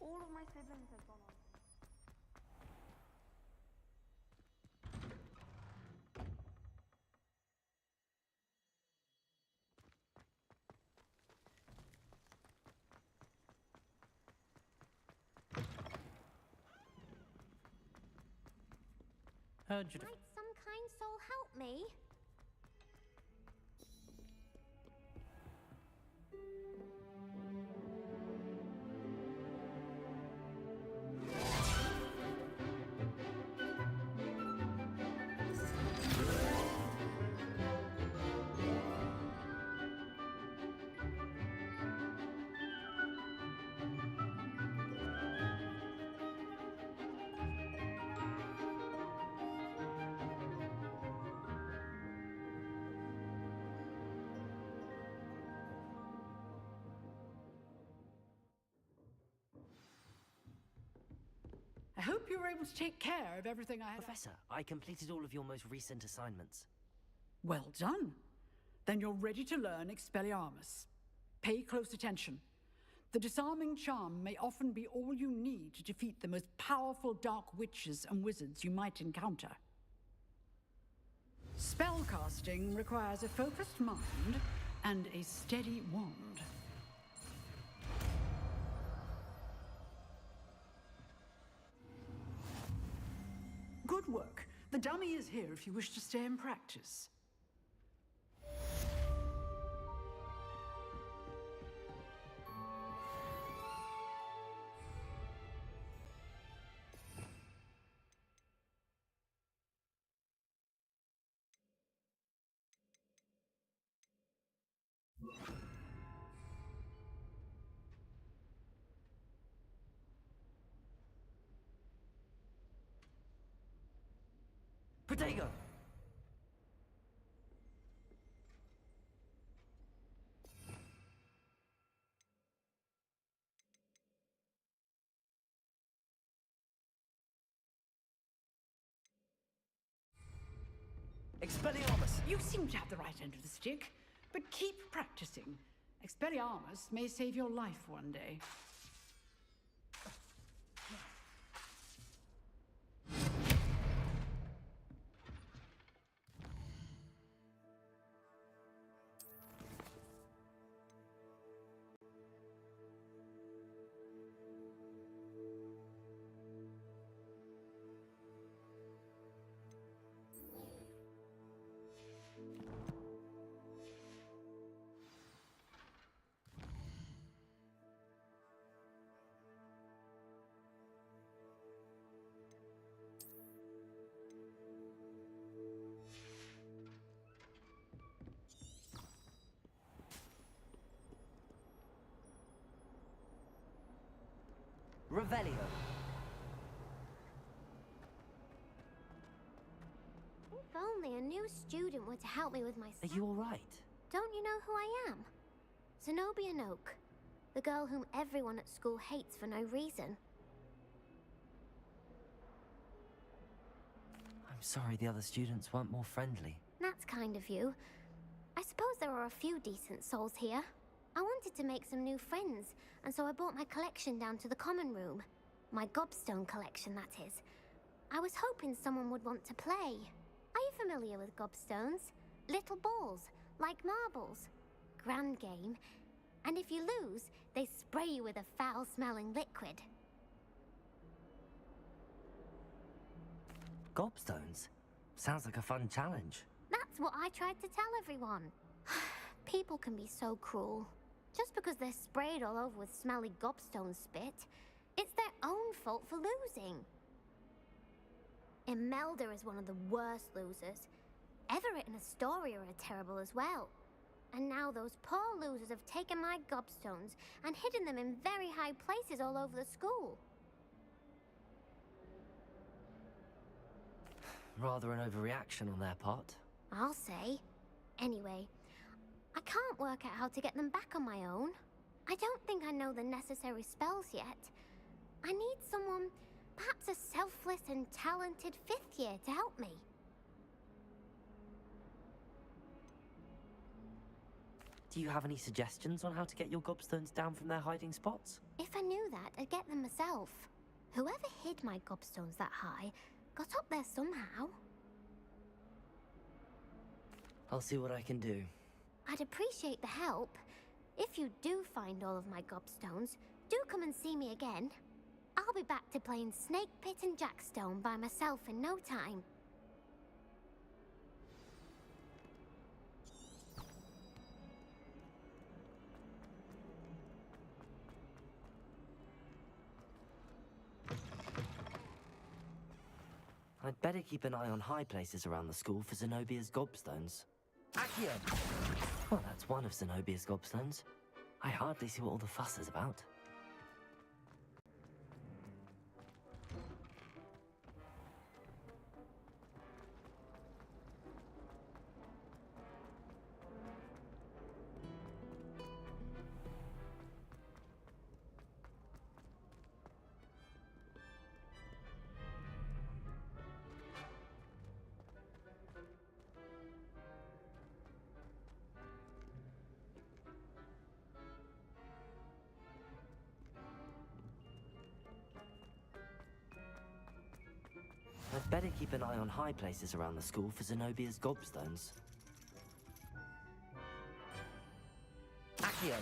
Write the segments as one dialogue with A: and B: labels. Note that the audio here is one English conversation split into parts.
A: All of my siblings have gone on.
B: Heard you.
C: Might some kind soul help me?
D: I hope you were able to take care of everything I had.
B: Professor, I completed all of your most recent assignments.
D: Well done. Then you're ready to learn Expelliarmus. Pay close attention. The disarming charm may often be all you need to defeat the most powerful dark witches and wizards you might encounter. Spellcasting requires a focused mind and a steady wand. Good work. The dummy is here if you wish to stay and practice.
B: Protego! Expelliarmus!
D: You seem to have the right end of the stick, but keep practicing. Expelliarmus may save your life one day.
B: Revelio.
C: If only a new student were to help me with my
B: Are you alright?
C: Don't you know who I am? Zenobia Noak, the girl whom everyone at school hates for no reason.
B: I'm sorry the other students weren't more friendly.
C: That's kind of you. I suppose there are a few decent souls here. I wanted to make some new friends, and so I brought my collection down to the common room. My gobstone collection, that is. I was hoping someone would want to play. Are you familiar with gobstones? Little balls, like marbles. Grand game. And if you lose, they spray you with a foul-smelling liquid.
B: Gobstones? Sounds like a fun challenge.
C: That's what I tried to tell everyone. People can be so cruel. Just because they're sprayed all over with smelly gobstone spit, it's their own fault for losing. Imelda is one of the worst losers. Everett and Astoria are terrible as well. And now those poor losers have taken my gobstones and hidden them in very high places all over the school.
B: Rather an overreaction on their part.
C: I'll say. Anyway, I can't work out how to get them back on my own. I don't think I know the necessary spells yet. I need someone, perhaps a selfless and talented 5th year to help me.
B: Do you have any suggestions on how to get your gobstones down from their hiding spots?
C: If I knew that, I'd get them myself. Whoever hid my gobstones that high got up there somehow.
B: I'll see what I can do.
C: I'd appreciate the help. If you do find all of my gobstones, do come and see me again. I'll be back to playing Snake Pit and Jackstone by myself in no time.
B: I'd better keep an eye on high places around the school for Zenobia's gobstones. Accio! Well, that's one of Zenobia's gobstones. I hardly see what all the fuss is about. I'd better keep an eye on high places around the school for Zenobia's gobstones. Accio!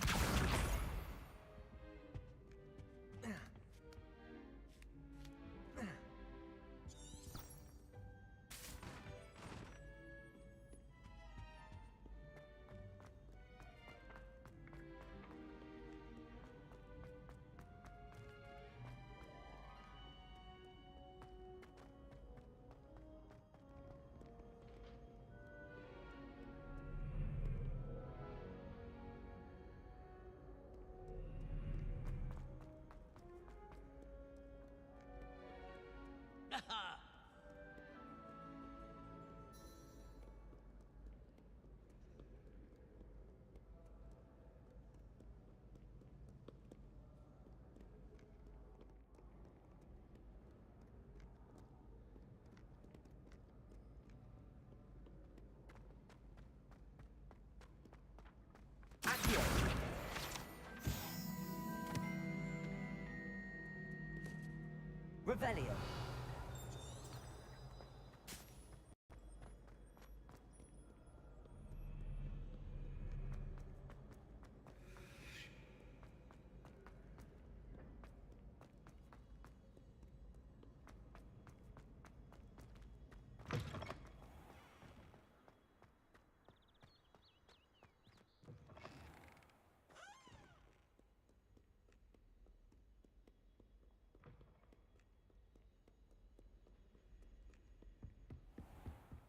B: Accio! Revelio!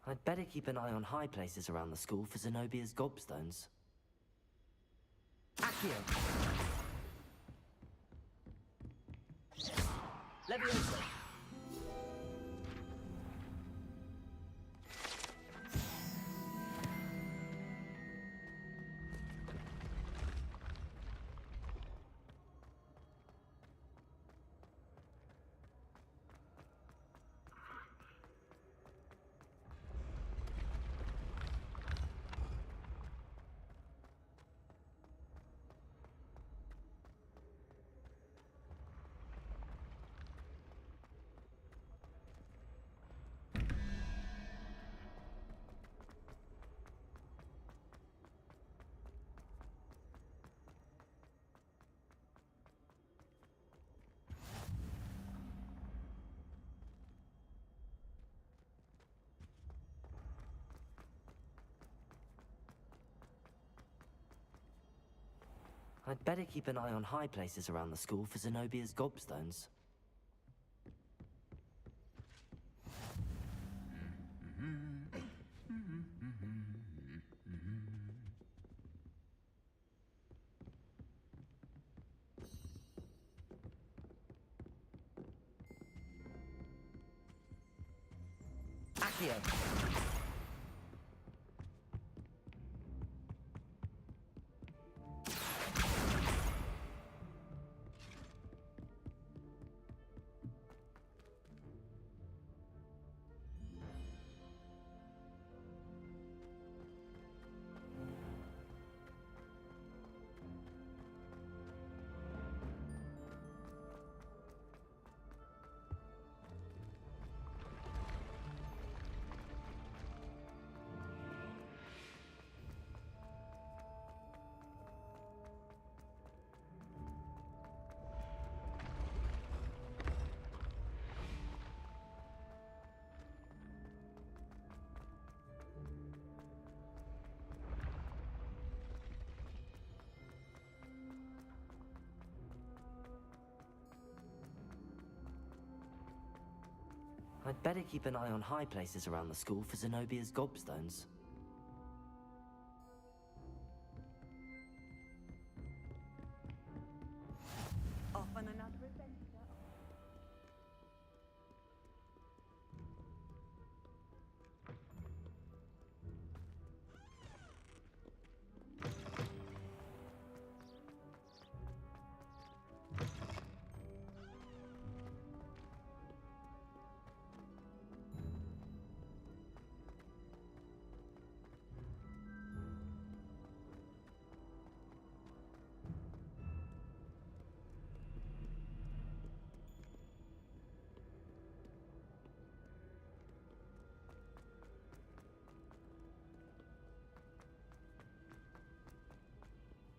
B: I'd better keep an eye on high places around the school for Zenobia's gobstones. Accio! Leviosa! I'd better keep an eye on high places around the school for Zenobia's gobstones. Accio! I'd better keep an eye on high places around the school for Zenobia's gobstones.
A: Off on another adventure.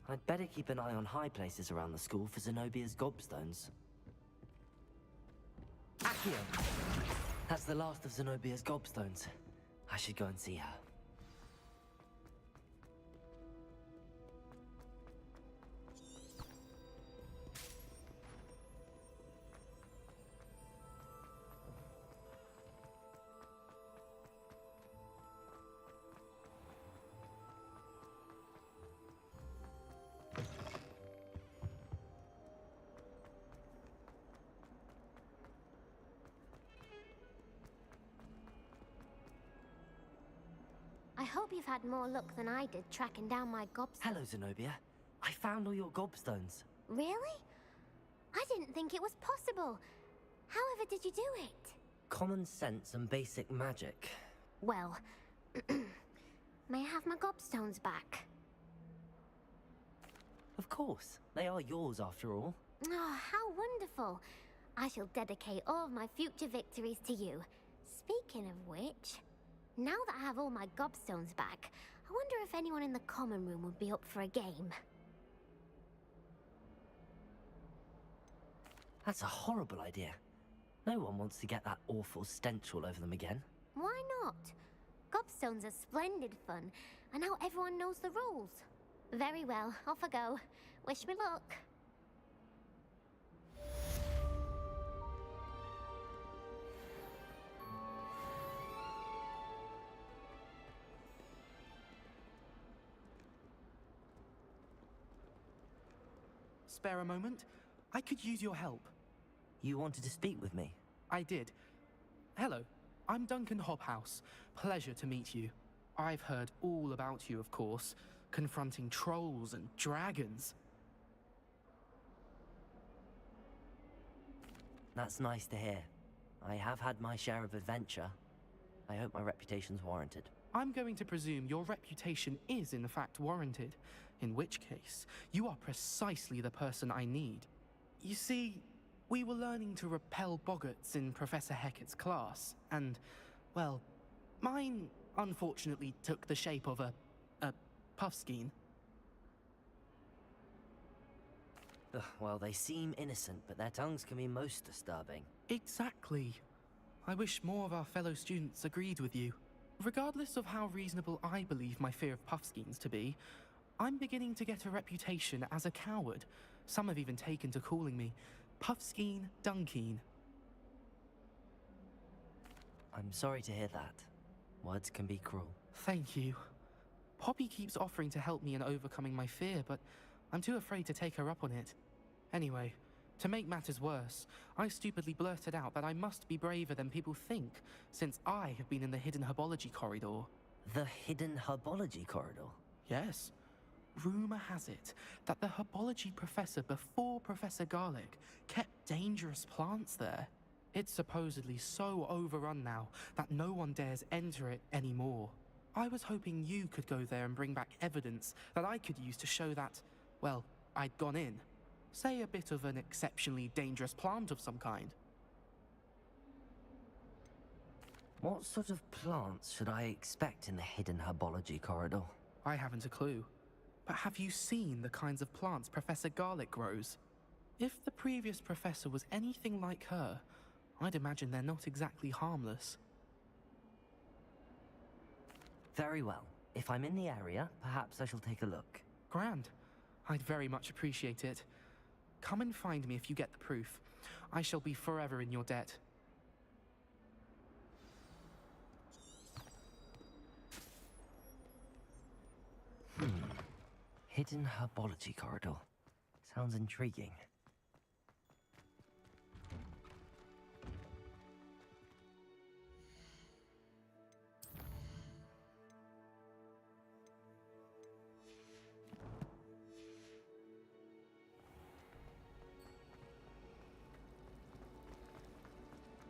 B: I'd better keep an eye on high places around the school for Zenobia's gobstones. Accio! That's the last of Zenobia's gobstones. I should go and see her.
C: I hope you've had more luck than I did tracking down my gobstones.
B: Hello, Zenobia. I found all your gobstones.
C: Really? I didn't think it was possible. However did you do it?
B: Common sense and basic magic.
C: Well, may I have my gobstones back?
B: Of course. They are yours after all.
C: Oh, how wonderful. I shall dedicate all of my future victories to you. Speaking of which, now that I have all my gobstones back, I wonder if anyone in the common room would be up for a game.
B: That's a horrible idea. No one wants to get that awful stench all over them again.
C: Why not? Gobstones are splendid fun, and now everyone knows the rules. Very well, off I go. Wish me luck.
E: Spare a moment? I could use your help.
B: You wanted to speak with me?
E: I did. Hello, I'm Duncan Hobhouse. Pleasure to meet you. I've heard all about you, of course, confronting trolls and dragons.
B: That's nice to hear. I have had my share of adventure. I hope my reputation's warranted.
E: I'm going to presume your reputation is in fact warranted, in which case, you are precisely the person I need. You see, we were learning to repel boggarts in Professor Hecat's class, and, well, mine unfortunately took the shape of a puffskein.
B: Ugh, well, they seem innocent, but their tongues can be most disturbing.
E: Exactly. I wish more of our fellow students agreed with you. Regardless of how reasonable I believe my fear of puffskeins to be, I'm beginning to get a reputation as a coward. Some have even taken to calling me Puffskeen Dunkeen.
B: I'm sorry to hear that. Words can be cruel.
E: Thank you. Poppy keeps offering to help me in overcoming my fear, but I'm too afraid to take her up on it. Anyway, to make matters worse, I stupidly blurted out that I must be braver than people think, since I have been in the hidden herbology corridor.
B: The hidden herbology corridor?
E: Yes. Rumor has it that the herbology professor before Professor Garlic kept dangerous plants there. It's supposedly so overrun now that no one dares enter it anymore. I was hoping you could go there and bring back evidence that I could use to show that, well, I'd gone in. Say a bit of an exceptionally dangerous plant of some kind.
B: What sort of plants should I expect in the hidden herbology corridor?
E: I haven't a clue. But have you seen the kinds of plants Professor Garlic grows? If the previous professor was anything like her, I'd imagine they're not exactly harmless.
B: Very well. If I'm in the area, perhaps I shall take a look.
E: Grand. I'd very much appreciate it. Come and find me if you get the proof. I shall be forever in your debt.
B: Hidden herbology corridor. Sounds intriguing.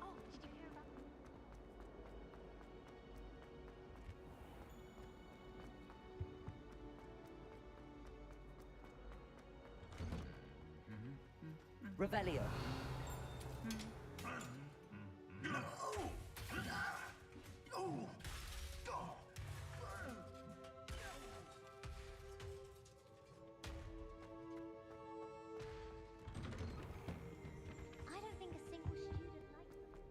C: Oh, did you hear about...
B: Revelio.
C: I don't think a single student likes them.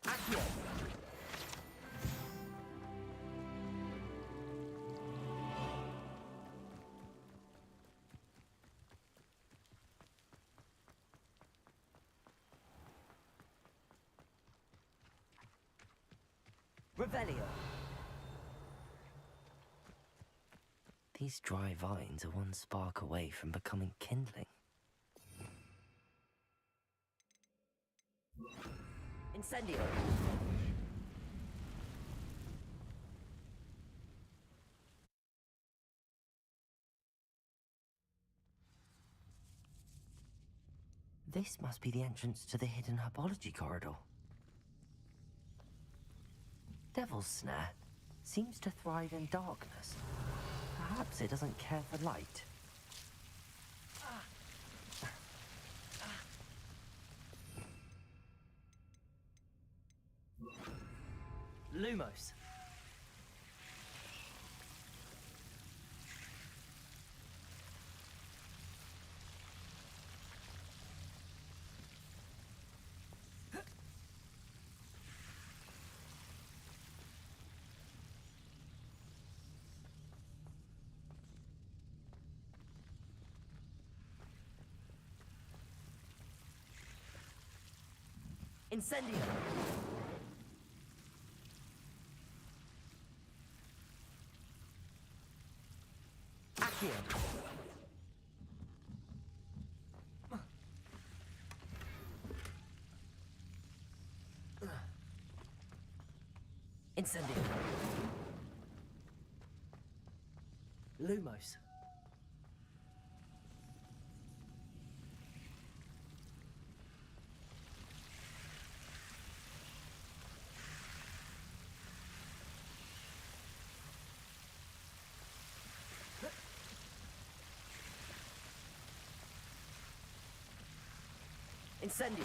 B: Accio. Revelio. These dry vines are one spark away from becoming kindling. Incendio. This must be the entrance to the hidden herbology corridor. Devil's Snare seems to thrive in darkness. Perhaps it doesn't care for light. Lumos. Incendio. Accio. Incendio. Lumos. Incendio.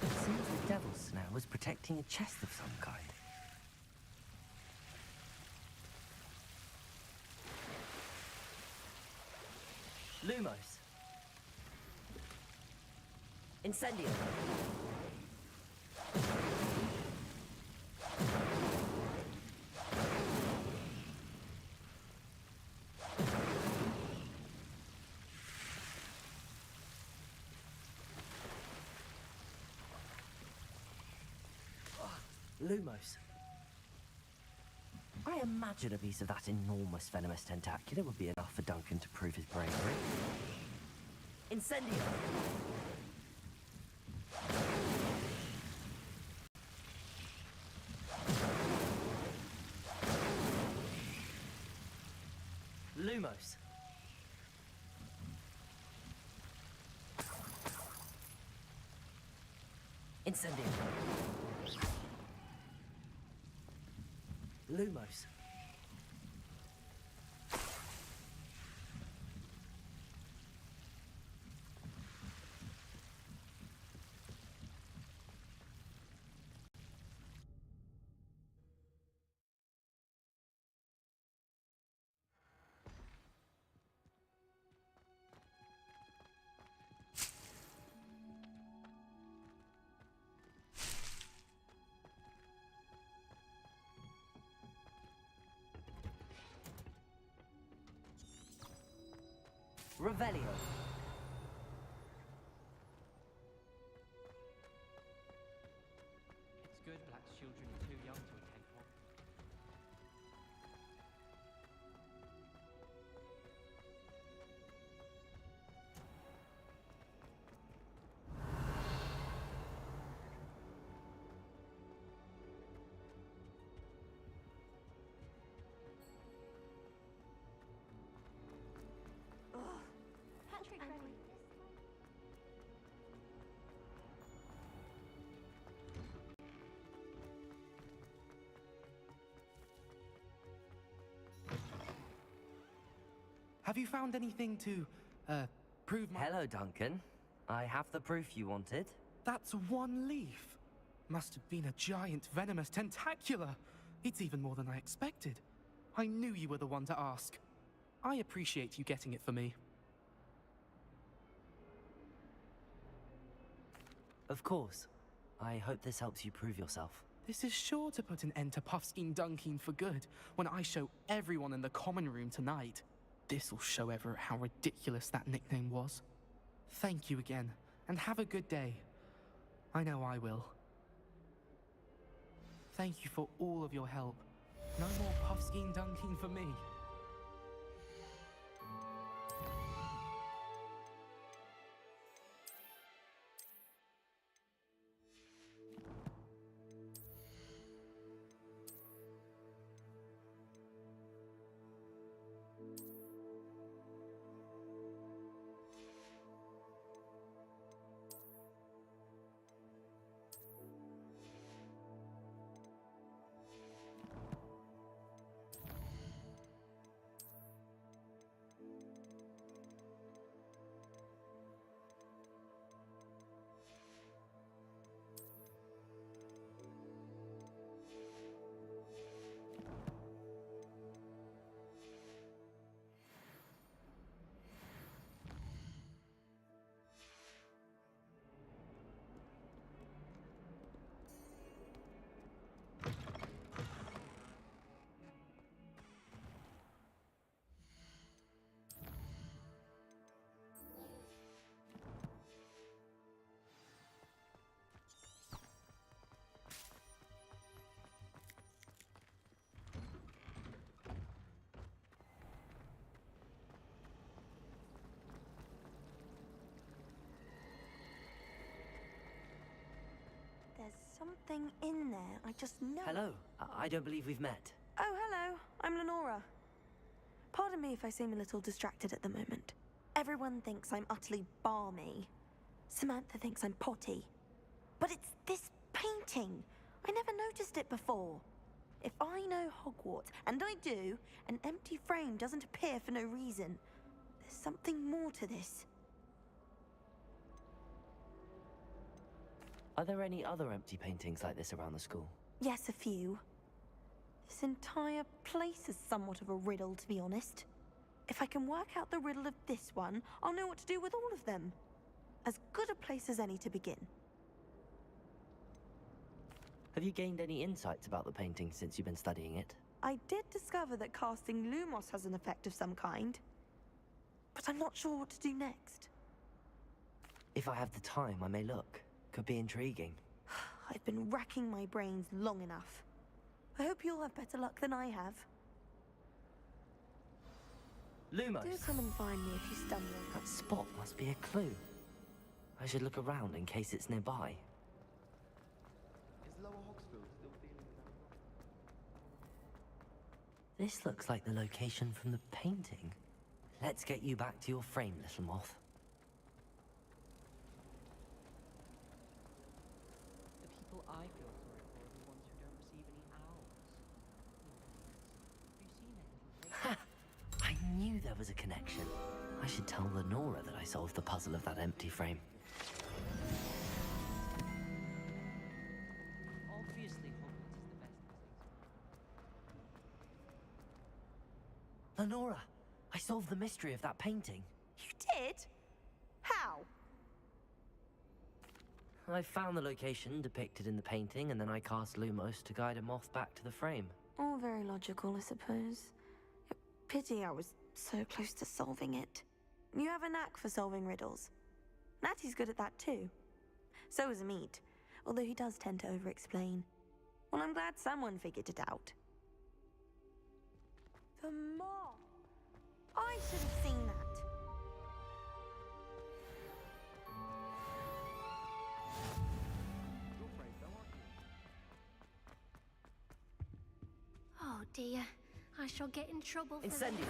B: It seems the Devil's Snare was protecting a chest of some kind. Lumos. Incendio. Lumos. I imagine a piece of that enormous venomous tentacular would be enough for Duncan to prove his bravery. Incendio. Lumos. Incendio. Lumos. Revelio.
E: It's good black children are too young to attend Hogwarts.
C: Patrick, ready.
E: Have you found anything to, prove my...
B: Hello, Duncan. I have the proof you wanted.
E: That's one leaf. Must have been a giant venomous tentacula. It's even more than I expected. I knew you were the one to ask. I appreciate you getting it for me.
B: Of course. I hope this helps you prove yourself.
E: This is sure to put an end to Puffskein Dunkeen for good when I show everyone in the common room tonight. This'll show Everett how ridiculous that nickname was. Thank you again, and have a good day. I know I will. Thank you for all of your help. No more Puffskein Dunkeen for me.
A: There's something in there, I just know.
B: Hello. I don't believe we've met.
A: Oh, hello. I'm Lenora. Pardon me if I seem a little distracted at the moment. Everyone thinks I'm utterly balmy. Samantha thinks I'm potty. But it's this painting. I never noticed it before. If I know Hogwarts, and I do, an empty frame doesn't appear for no reason. There's something more to this.
B: Are there any other empty paintings like this around the school?
A: Yes, a few. This entire place is somewhat of a riddle, to be honest. If I can work out the riddle of this one, I'll know what to do with all of them. As good a place as any to begin.
B: Have you gained any insights about the painting since you've been studying it?
A: I did discover that casting Lumos has an effect of some kind. But I'm not sure what to do next.
B: If I have the time, I may look. Could be intriguing.
A: I've been racking my brains long enough. I hope you'll have better luck than I have.
B: Lumos!
A: Do come and find me if you stumble.
B: That spot must be a clue. I should look around in case it's nearby.
F: Is Lower Hogsfield still feeling that?
B: This looks like the location from the painting. Let's get you back to your frame, little moth.
G: The people I feel sorry for are the ones who don't receive any owls. Have you seen anything?
B: Ha! I knew there was a connection. I should tell Lenora that I solved the puzzle of that empty frame.
G: Obviously, Hogwarts is the best place.
B: Lenora, I solved the mystery of that painting.
A: You did? How?
B: I found the location depicted in the painting, and then I cast Lumos to guide a moth back to the frame.
A: All very logical, I suppose. Pity I was so close to solving it. You have a knack for solving riddles. Natty's good at that too. So is Amit, although he does tend to over-explain. Well, I'm glad someone figured it out. The mop! I should have seen that.
F: You're brave though, aren't you?
C: Oh dear, I shall get in trouble for
B: Incendio!
C: this.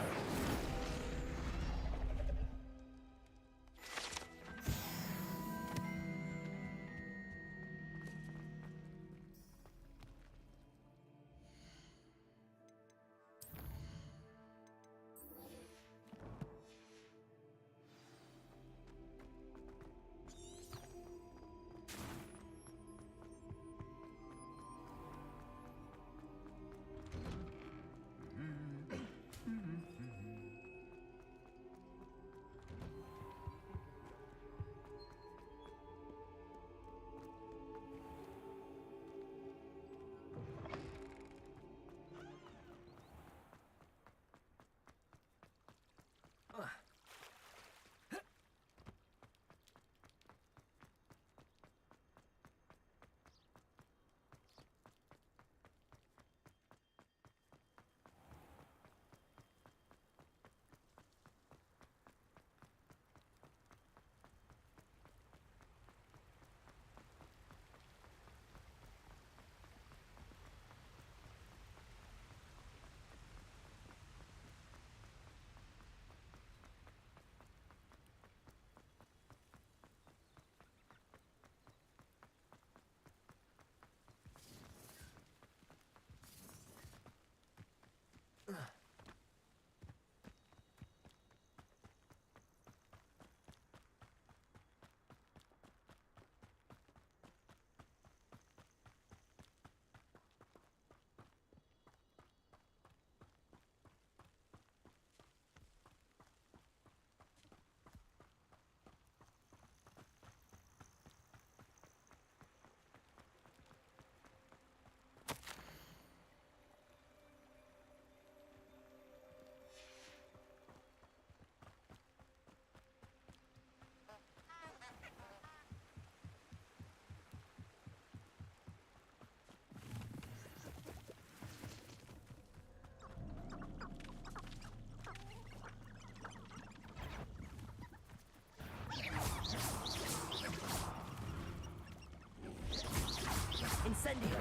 B: Incendio!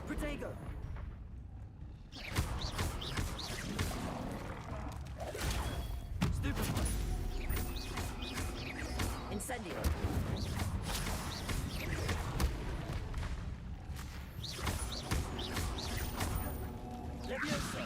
B: Protego! Stupefy! Incendio! Levioso!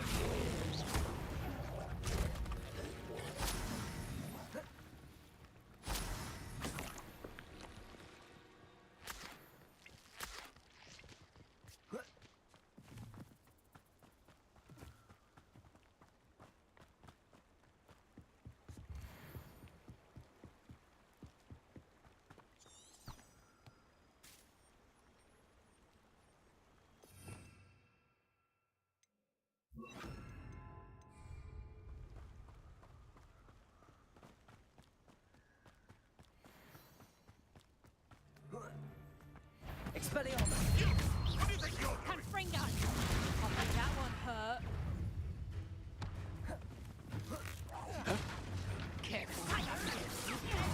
B: Expelliarmus!
G: Confringo! I think that one hurt. Careful. Head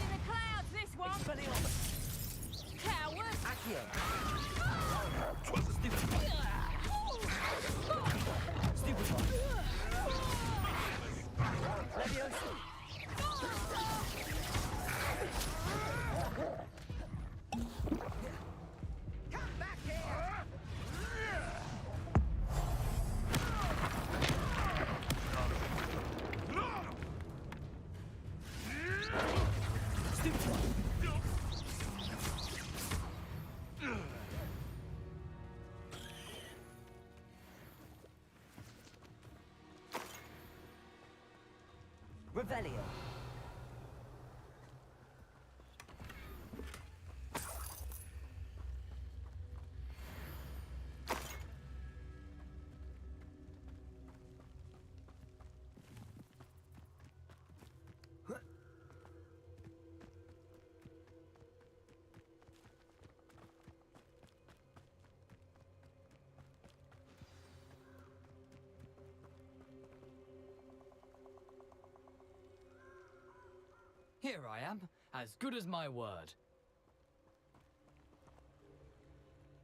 G: in the clouds, this one!
B: Expelliarmus!
G: Coward!
B: Accio! Stupefy! Stupefy! Levioso! Revelio.
H: Here I am, as good as my word.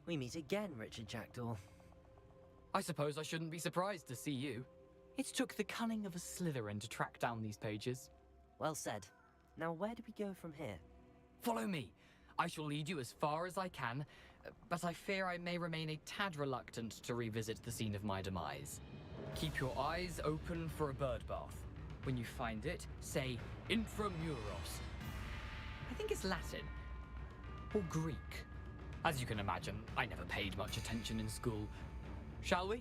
B: We meet again, Richard Jackdaw.
H: I suppose I shouldn't be surprised to see you. It took the cunning of a Slytherin to track down these pages.
B: Well said. Now where do we go from here?
H: Follow me. I shall lead you as far as I can, but I fear I may remain a tad reluctant to revisit the scene of my demise. Keep your eyes open for a bird bath. When you find it, say Intramuros. I think it's Latin. Or Greek. As you can imagine, I never paid much attention in school. Shall we?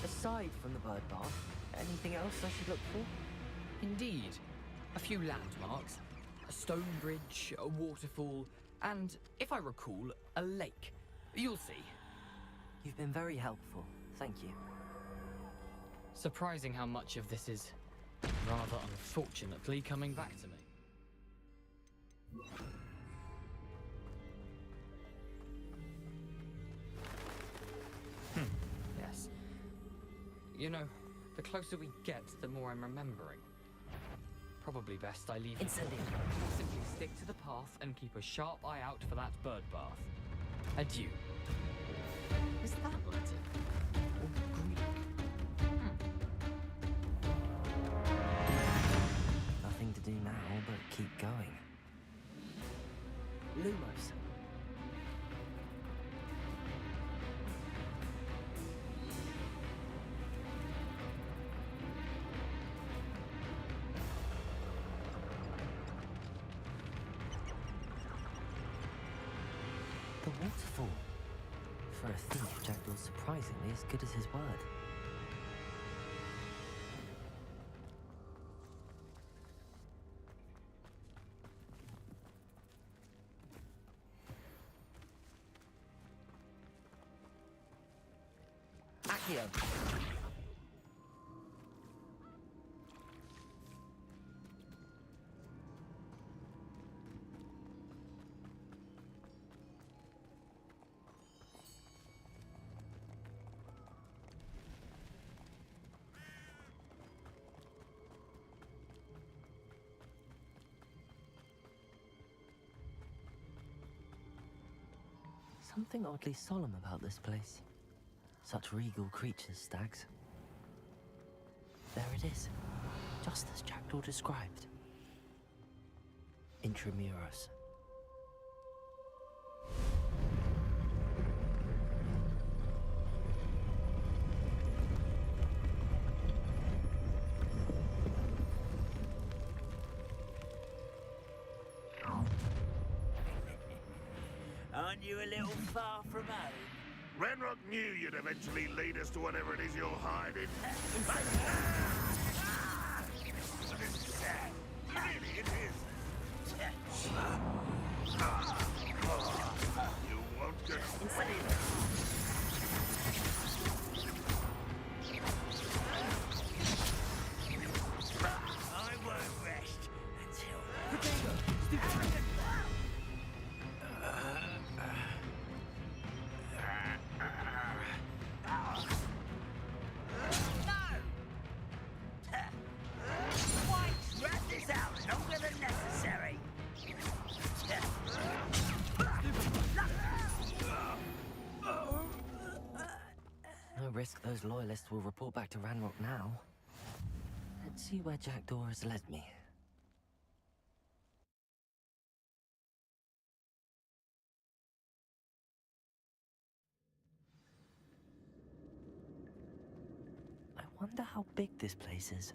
B: Aside from the bird bath, anything else I should look for?
H: Indeed. A few landmarks. A stone bridge, a waterfall, and, if I recall, a lake. You'll see.
B: You've been very helpful. Thank you.
H: Surprising how much of this is, rather unfortunately, coming back to me. Yes. You know, the closer we get, the more I'm remembering. Probably best I leave.
B: Incendium.
H: Simply stick to the path and keep a sharp eye out for that bird bath. Adieu. Is that Latin? Or Greek?
B: Nothing to do now but keep going. Lumos. The waterfall. For a thief, Jackdaw's surprisingly as good as his word. Accio. Something oddly solemn about this place. Such regal creatures, stags. There it is, just as Jackdaw described. Intramuros.
I: Aren't you a little far from home?
J: Ranrock knew you'd eventually lead us to whatever it is you're hiding. Really, it is. You won't get...
I: I won't rest until...
B: No risk those loyalists will report back to Ranrock now. Let's see where Jackdaw has led me. I wonder how big this place is.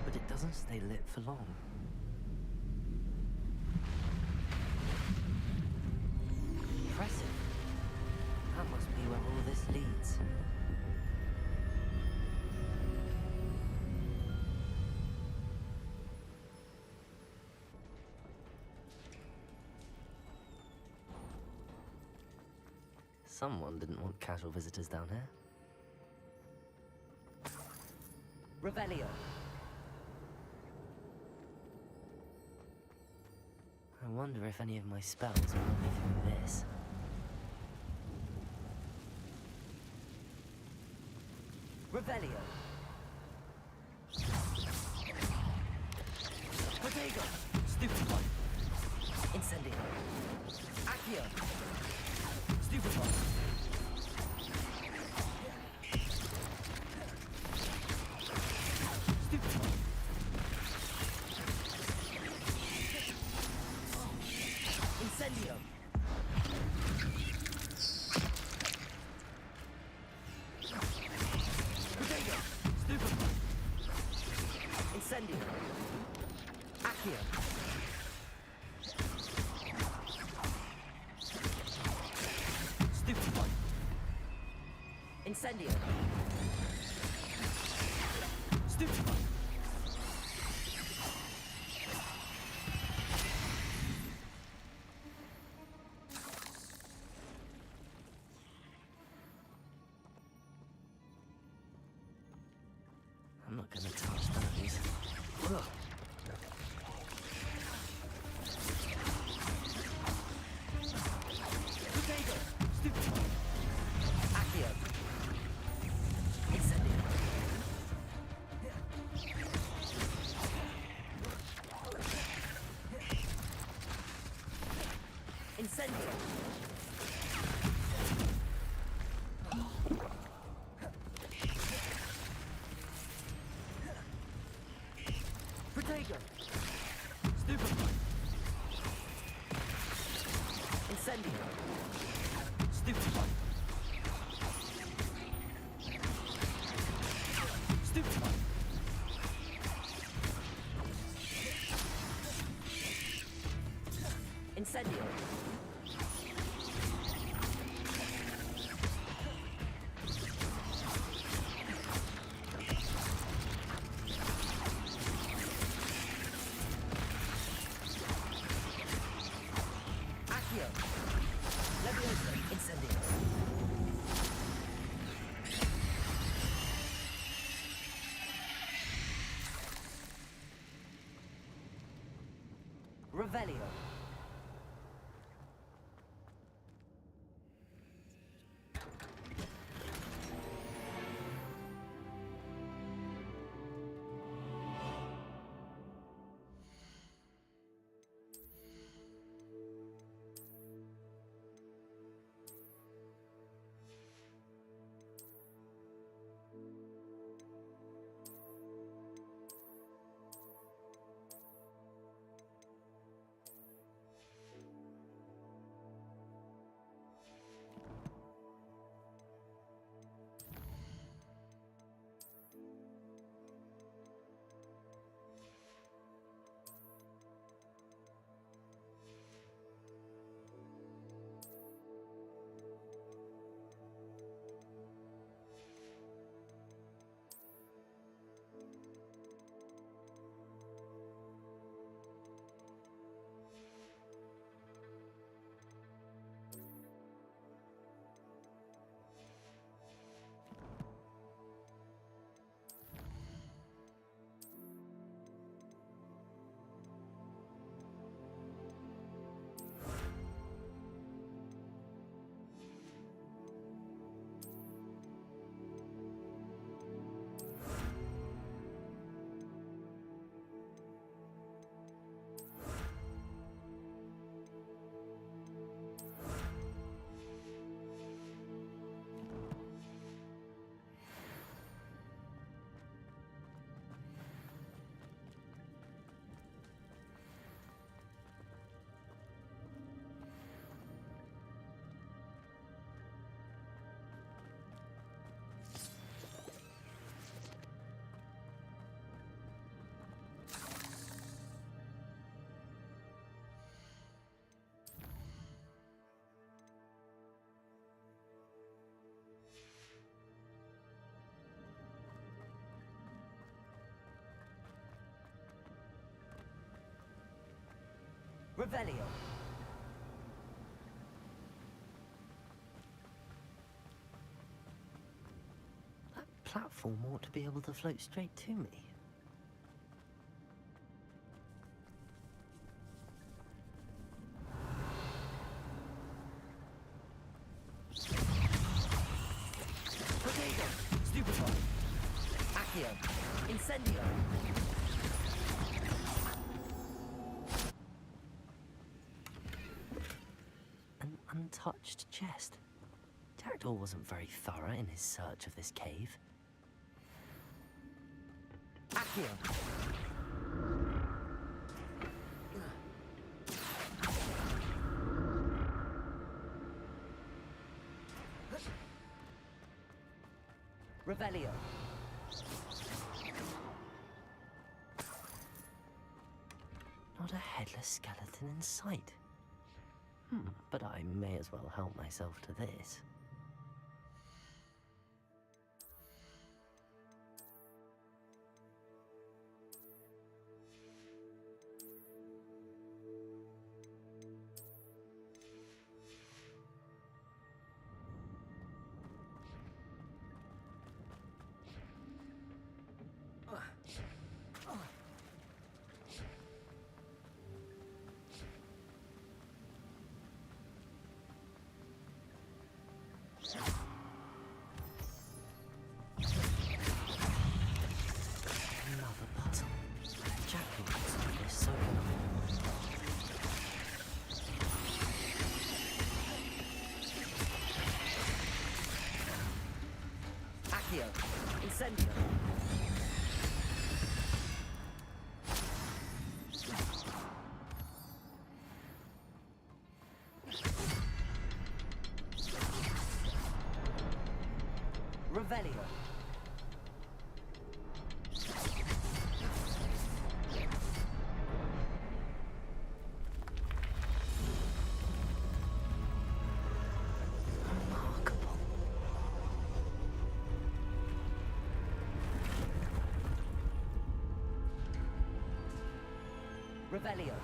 B: But it doesn't stay lit for long. Impressive. That must be where all this leads. Someone didn't want casual visitors down here. Revelio. I wonder if any of my spells will help me through this. Revelio. Protego. Stupefy. Incendio. Accio. Stupefy. Stupefy. Incendio. Protego. Stupefy. Incendio. Accio. Stupefy. Incendio. Stupefy. I'm not gonna touch those. Ugh. Potato! Stupefy! Accio! Incendio! Incendio! Protego! Stupefy! Incendio! Stupefy! Stupefy! Incendio! Accio! Leviosa! Incendio! Revelio! Revelio. That platform ought to be able to float straight to me. Potato! Stupefy! Accio! Incendio! An untouched chest. Jackdaw wasn't very thorough in his search of this cave. Accio! Revelio. Not a headless skeleton in sight. But I may as well help myself to this. Another puzzle. Jackdaw looks like this so Accio! Incendio! Revelio. Remarkable. Revelio.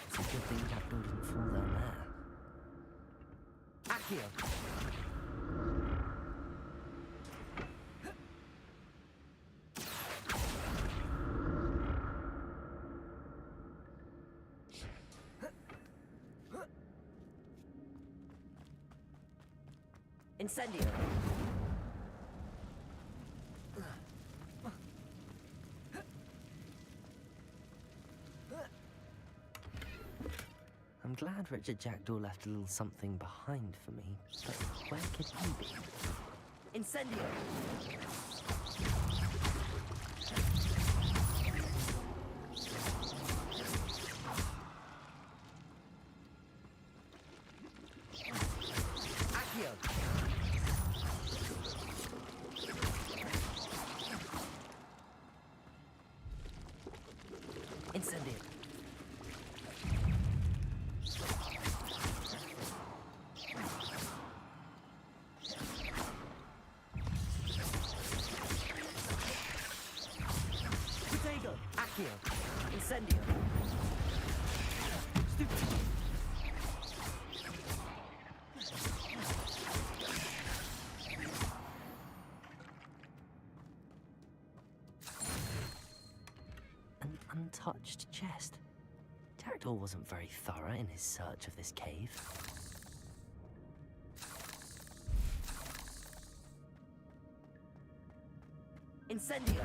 B: It's a good thing Jackdaw didn't fall down there. Accio! Incendio! I'm glad Richard Jackdaw left a little something behind for me, but where could he be? Incendio! Accio! Incendio! Accio! Incendio! Stupid! An untouched chest. Jackdaw wasn't very thorough in his search of this cave. Incendio!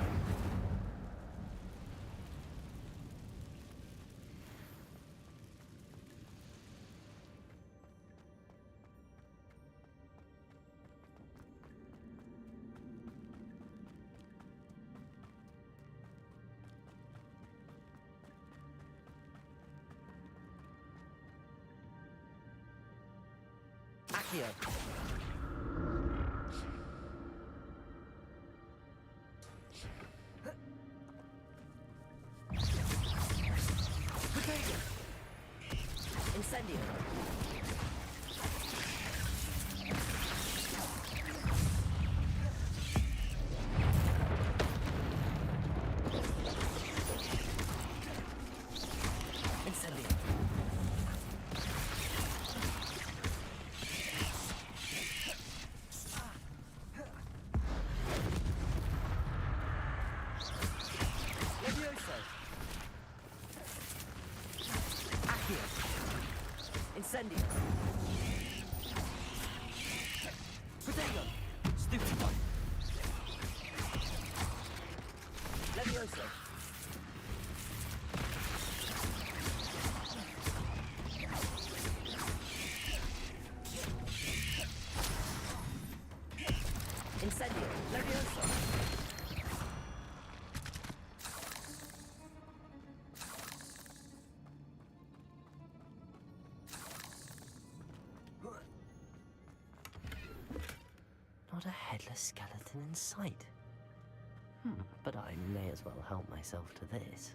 B: Accio! Potato! Incendio! Incendio! Levioso! Accio! Incendio! Potato! Stupefy! Levioso! Incendio! Levioso! Not a headless skeleton in sight. But I may as well help myself to this.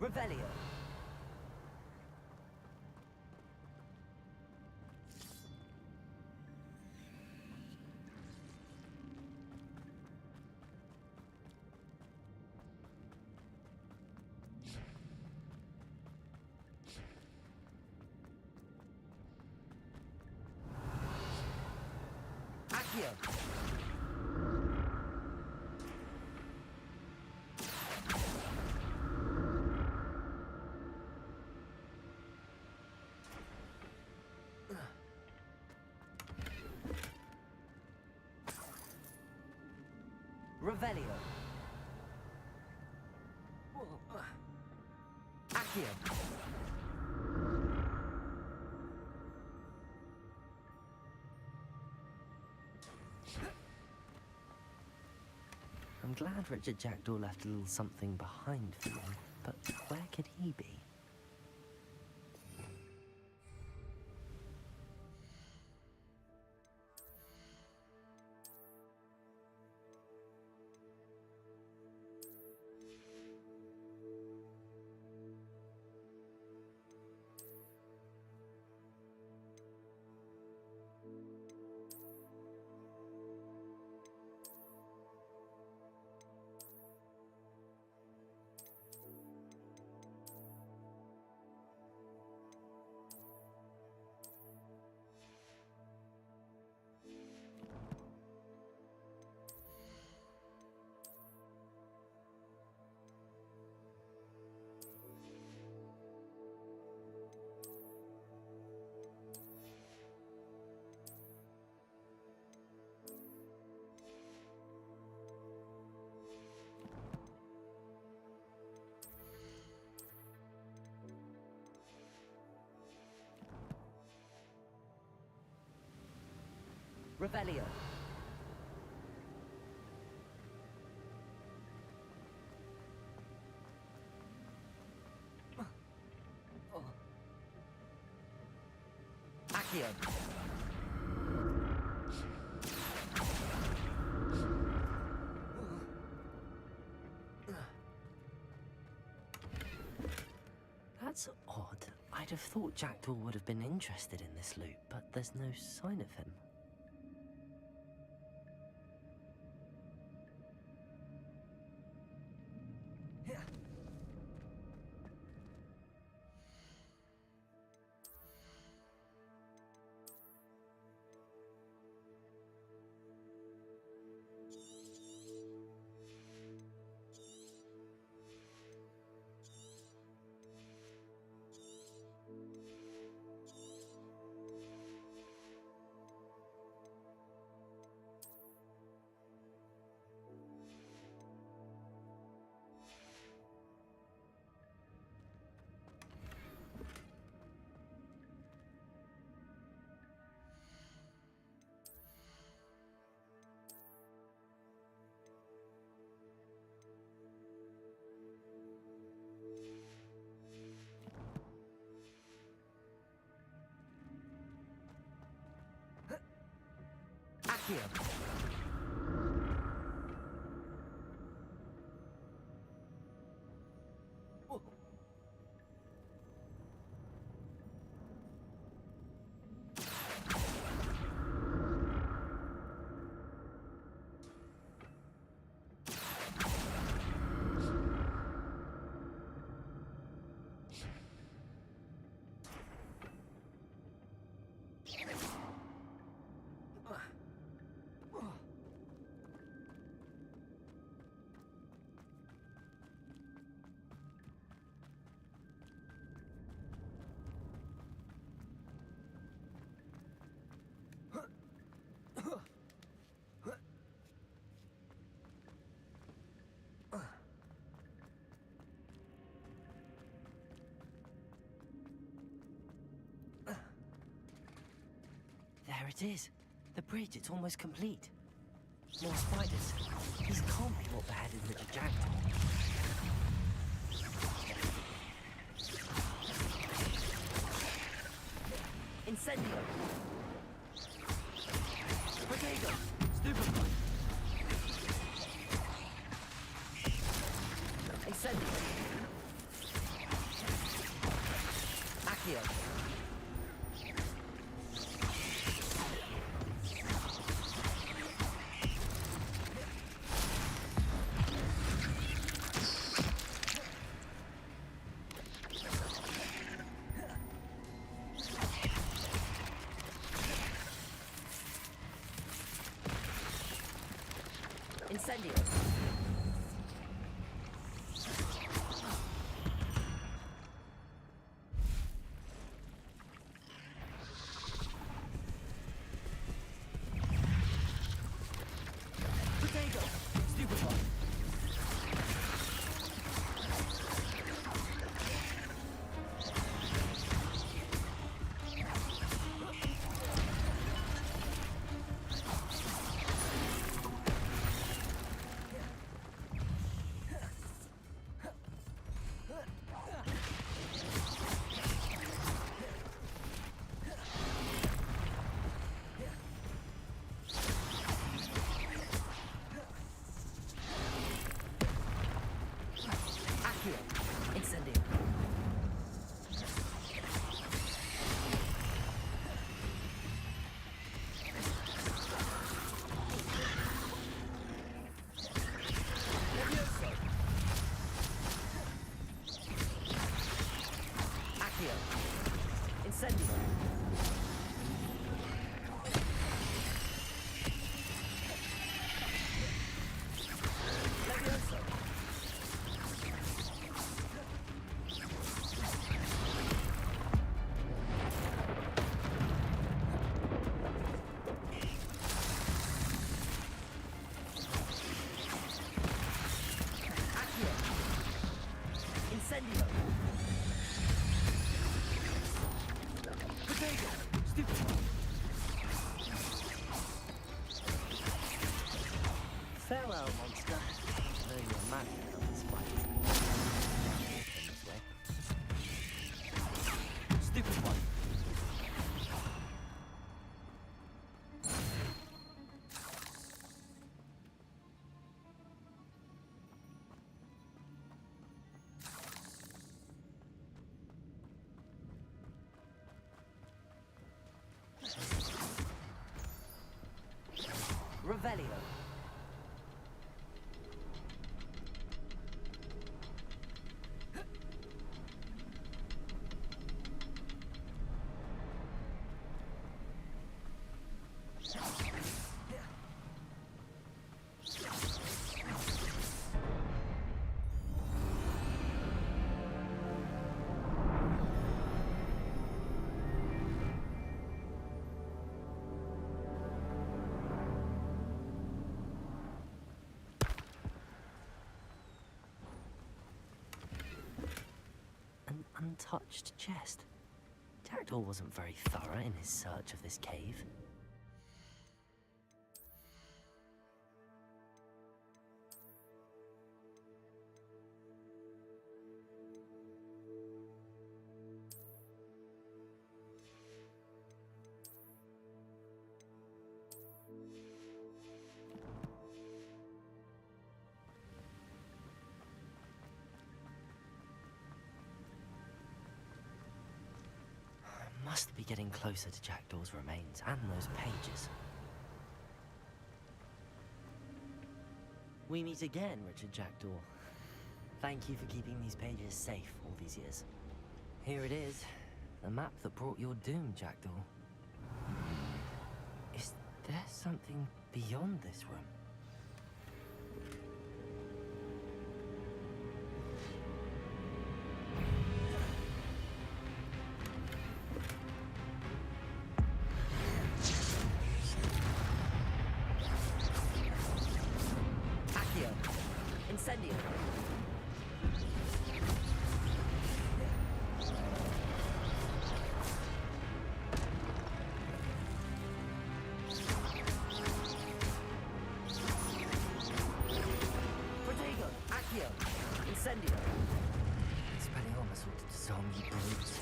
B: Revelio. Accio. Revelio. Accio. I'm glad Richard Jackdaw left a little something behind for me, but where could he be? Revelio. Accio. That's odd. I'd have thought Jackdaw would have been interested in this loot, but there's no sign of him. Accio. There it is. The bridge, it's almost complete. More spiders. These can't be what beheaded Richard Jackdaw. Incendio! Potato! Stupefy! Incendio! Accio! Incendio! Potato! Stupefy! Incendio. Levioso. Accio. Incendio. Levioso. Incendio! Potato! Stupefy! Farewell, monster. I know you're mad at this fight. This way. Stupefy! Revelio. An untouched chest. Jackdaw wasn't very thorough in his search of this cave. must be getting closer to Jackdaw's remains and those pages. We meet again, Richard Jackdaw. Thank you for keeping these pages safe all these years. Here it is, the map that brought your doom, Jackdaw. Is there something beyond this room? Incendio. Protego, Accio, Incendio. Expelliarmus ordered to zombie brutes.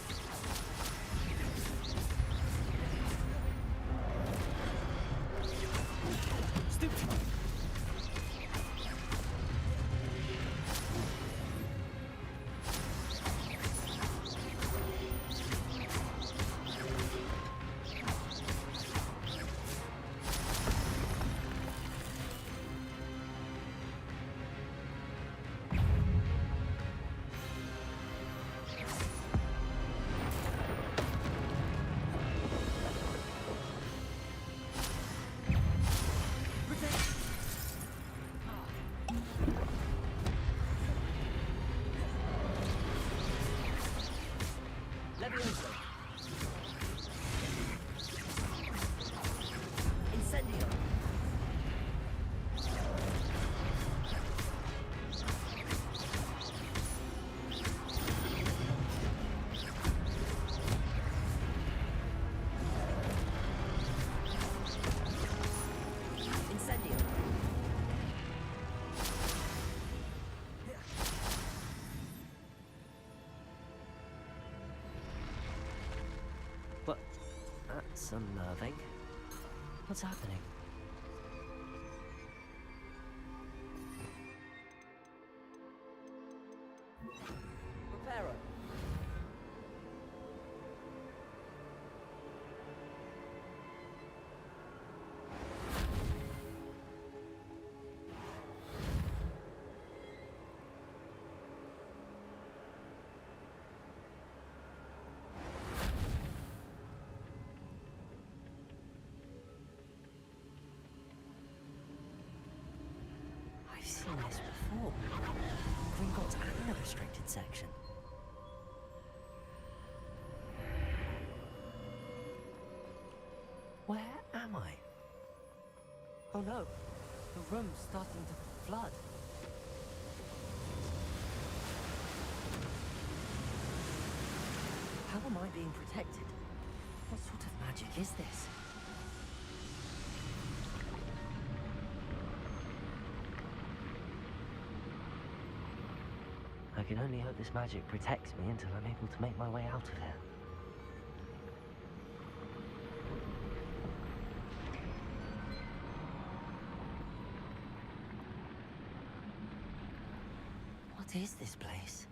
B: Stupid. Incendio. Incendio. What? That's unnerving. What's happening? Reparo. I've seen this before. Gringotts and the restricted section. Where am I? Oh no, the room's starting to flood. How am I being protected? What sort of magic is this? I can only hope this magic protects me until I'm able to make my way out of here. What is this place?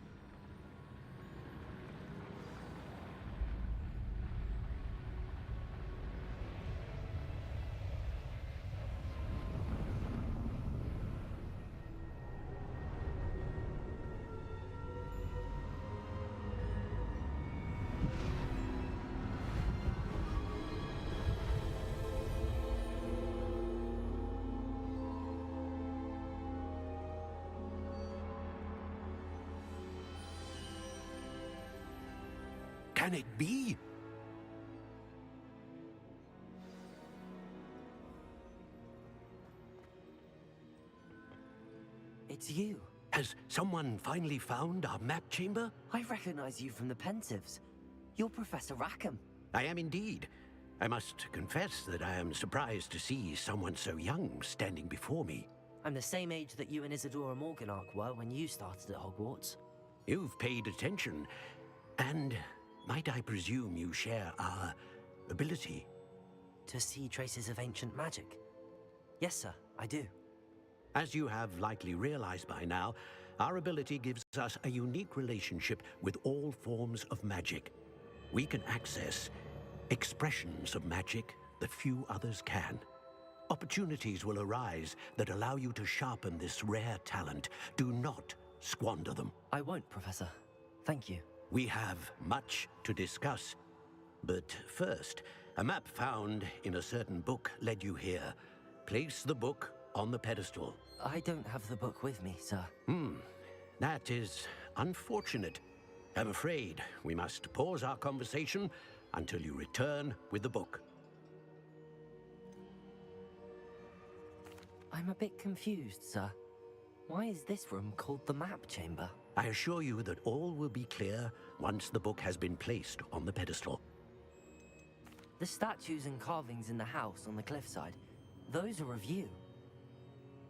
J: Can it be?
B: It's you.
J: Has someone finally found our map chamber?
B: I recognize you from the Pensieves. You're Professor Rackham.
J: I am indeed. I must confess that I am surprised to see someone so young standing before me.
B: I'm the same age that you and Isadora Morganach were when you started at Hogwarts.
J: You've paid attention, and might I presume you share our ability?
B: To see traces of ancient magic? Yes, sir, I do.
J: As you have likely realized by now, our ability gives us a unique relationship with all forms of magic. We can access expressions of magic that few others can. Opportunities will arise that allow you to sharpen this rare talent. Do not squander them.
B: I won't, Professor. Thank you.
J: We have much to discuss. But first, a map found in a certain book led you here. Place the book on the pedestal.
B: I don't have the book with me, sir.
J: That is unfortunate. I'm afraid we must pause our conversation until you return with the book.
B: I'm a bit confused, sir. Why is this room called the map chamber?
J: I assure you that all will be clear once the book has been placed on the pedestal.
B: The statues and carvings in the house on the cliffside, those are of you.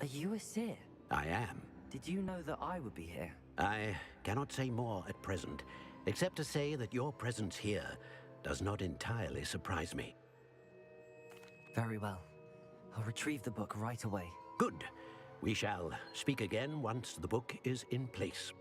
B: Are you a seer?
J: I am.
B: Did you know that I would be here?
J: I cannot say more at present, except to say that your presence here does not entirely surprise me.
B: Very well. I'll retrieve the book right away.
J: Good. We shall speak again once the book is in place.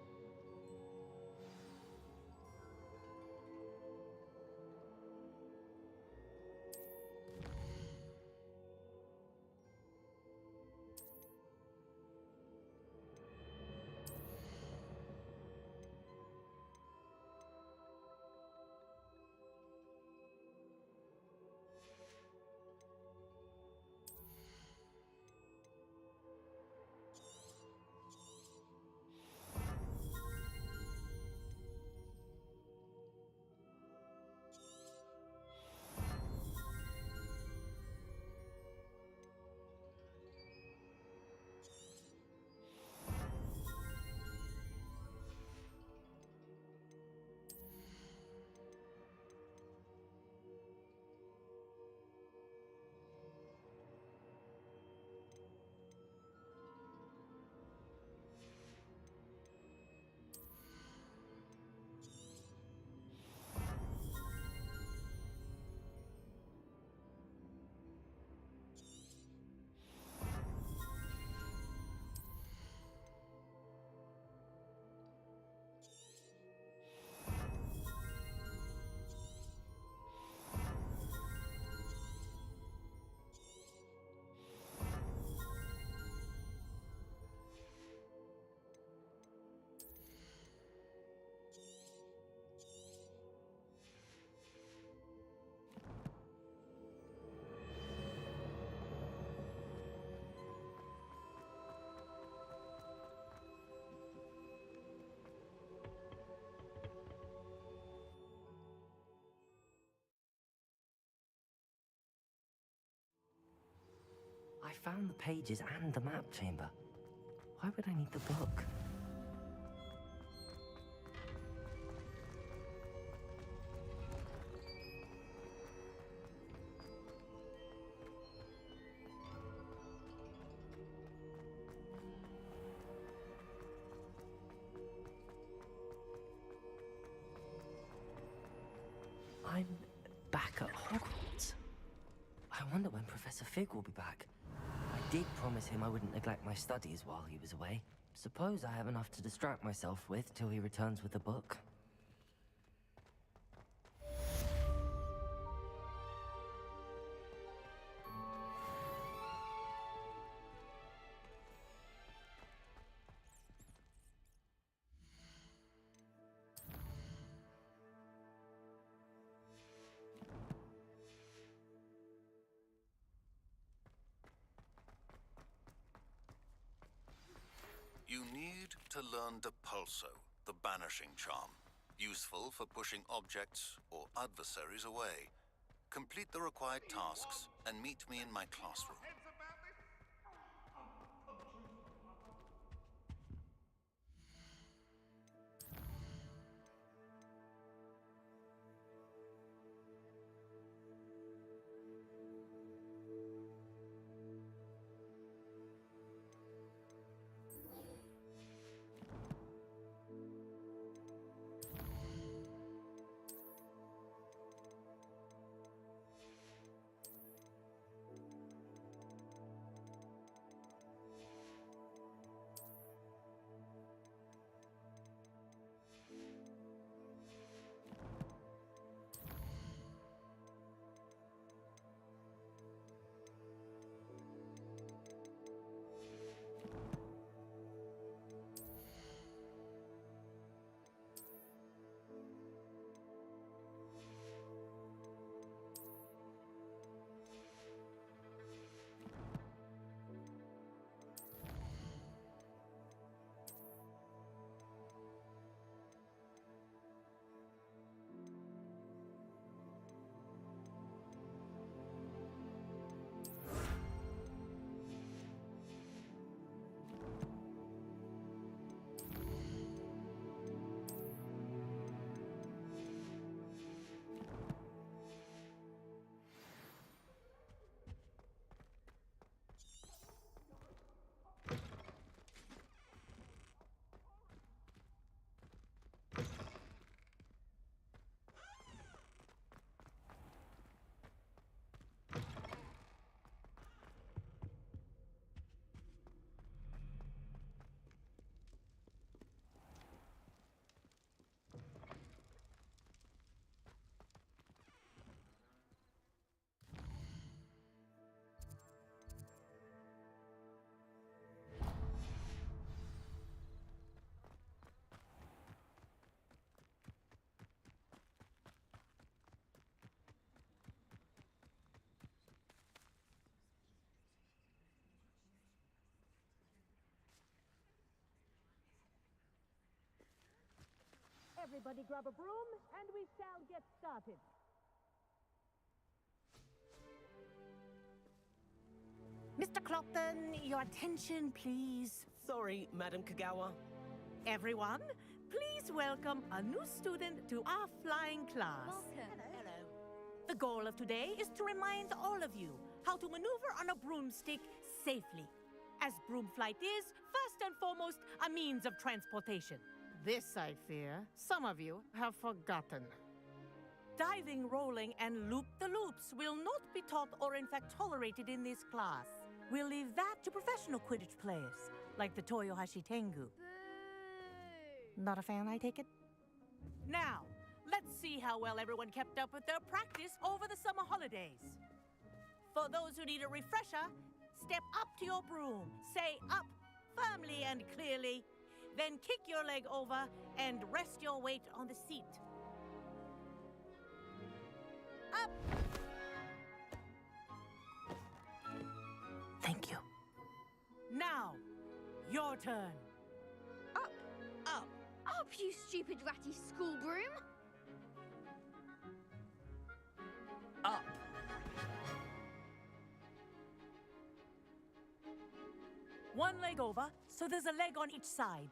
B: I found the pages and the map chamber. Why would I need the book? I'm back at Hogwarts. I wonder when Professor Fig will be back. I did promise him I wouldn't neglect my studies while he was away. Suppose I have enough to distract myself with till he returns with the book.
K: You need to learn Depulso, the banishing charm, useful for pushing objects or adversaries away. Complete the required tasks and meet me in my classroom.
L: Everybody grab a broom, and we shall get started. Mr. Clopton, your attention, please.
M: Sorry, Madam Kagawa.
L: Everyone, please welcome a new student to our flying class.
C: Welcome.
M: Hello.
L: The goal of today is to remind all of you how to maneuver on a broomstick safely, as broom flight is, first and foremost, a means of transportation. This, I fear, some of you have forgotten. Diving, rolling, and loop-the-loops will not be taught or in fact tolerated in this class. We'll leave that to professional Quidditch players, like the Toyohashi Tengu. Not a fan, I take it? Now, let's see how well everyone kept up with their practice over the summer holidays. For those who need a refresher, step up to your broom, say up firmly and clearly, then kick your leg over and rest your weight on the seat. Up! Thank you. Now, your turn.
C: Up.
L: Up.
C: Up, you stupid ratty school broom.
B: Up.
L: One leg over, so there's a leg on each side.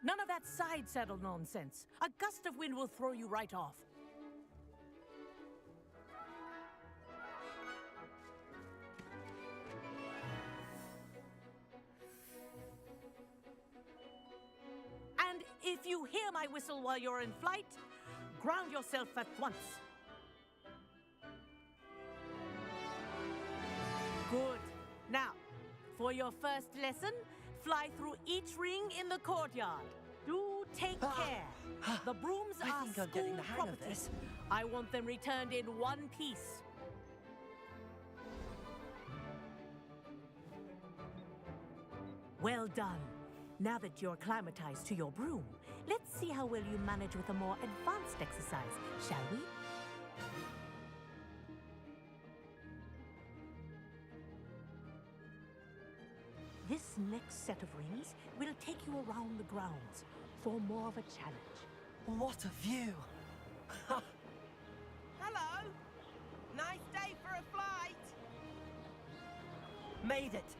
L: None of that side saddle nonsense. A gust of wind will throw you right off. And if you hear my whistle while you're in flight, ground yourself at once. Good. Now, for your first lesson, fly through each ring in the courtyard. Do take care. The brooms
B: I
L: are
B: think I'm getting
L: school
B: the hang of
L: property.
B: this.
L: I want them returned in one piece. Well done. Now that you're acclimatized to your broom, let's see how well you manage with a more advanced exercise, shall we? This next set of rings will take you around the grounds for more of a challenge.
B: What a view!
M: Hello. Nice day for a flight.
B: Made it!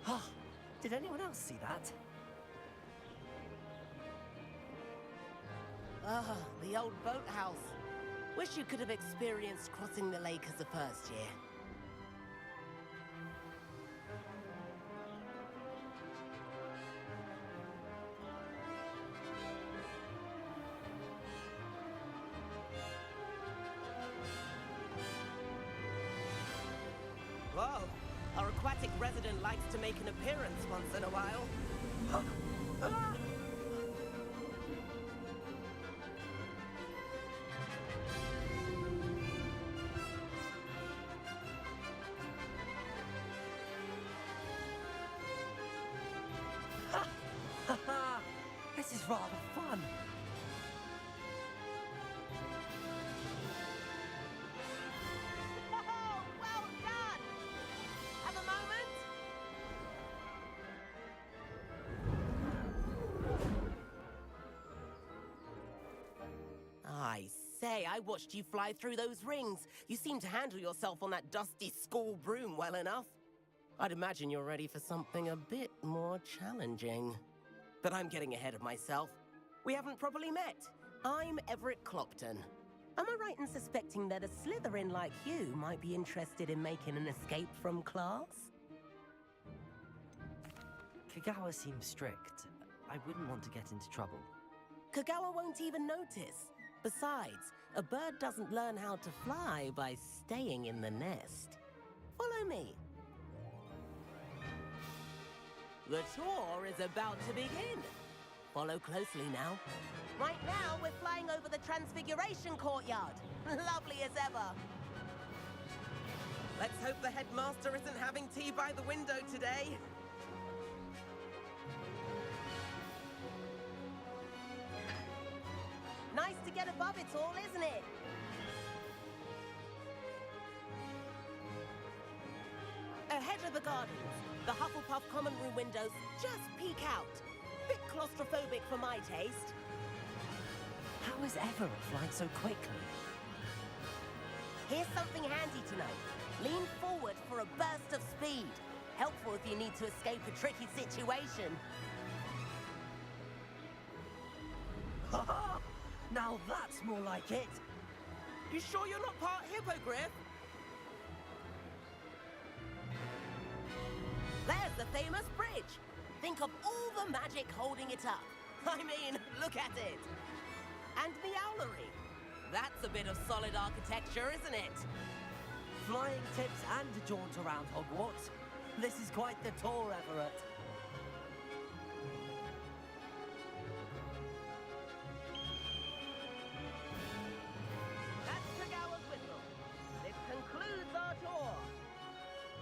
B: Oh, did anyone else see that?
M: Ah, the old boathouse. Wish you could have experienced crossing the lake as a first year. Whoa, our aquatic resident likes to make an appearance once in a while. Ah!
B: This is rather fun.
M: Oh, well done! Have a moment? I say, I watched you fly through those rings. You seem to handle yourself on that dusty school broom well enough. I'd imagine you're ready for something a bit more challenging. But I'm getting ahead of myself. We haven't properly met. I'm Everett Clopton. Am I right in suspecting that a Slytherin like you might be interested in making an escape from class?
B: Kagawa seems strict. I wouldn't want to get into trouble.
M: Kagawa won't even notice. Besides, a bird doesn't learn how to fly by staying in the nest. Follow me. The tour is about to begin. Follow closely now. Right now, we're flying over the Transfiguration Courtyard. Lovely as ever. Let's hope the headmaster isn't having tea by the window today. Nice to get above it all, isn't it? Ahead of the gardens, the Hufflepuff common room windows just peek out. Bit claustrophobic for my taste.
B: How is Everett flying so quickly?
M: Here's something handy to know. Lean forward for a burst of speed. Helpful if you need to escape a tricky situation.
B: Now that's more like it.
M: You sure you're not part hippogriff? There's the famous bridge. Think of all the magic holding it up. I mean, look at it. And the owlery. That's a bit of solid architecture, isn't it?
B: Flying tips and a jaunt around Hogwarts. This is quite the tour, Everett.
M: That's Kagawa's whistle. This concludes our tour.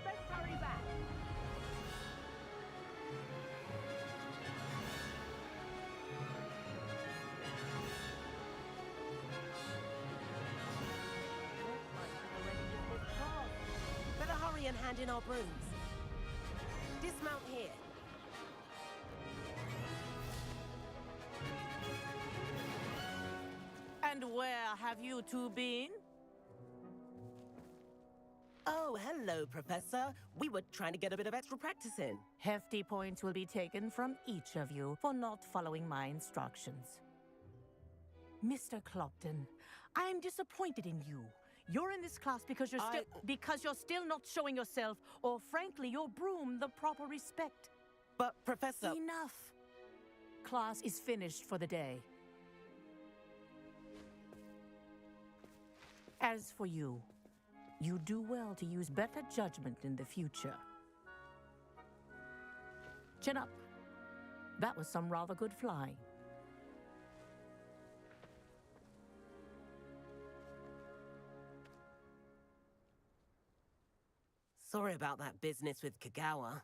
M: Let's hurry back. Better hurry and hand in our brooms. Dismount here.
L: And where have you two been?
M: Oh, hello, Professor. We were trying to get a bit of extra practice in.
L: Hefty points will be taken from each of you for not following my instructions. Mr. Clopton, I'm disappointed in you. You're in this class because you're still not showing yourself, or frankly, your broom, the proper respect.
M: But, Professor...
L: Enough. Class is finished for the day. As for you, you do well to use better judgment in the future. Chin up. That was some rather good flying.
M: Sorry about that business with Kagawa,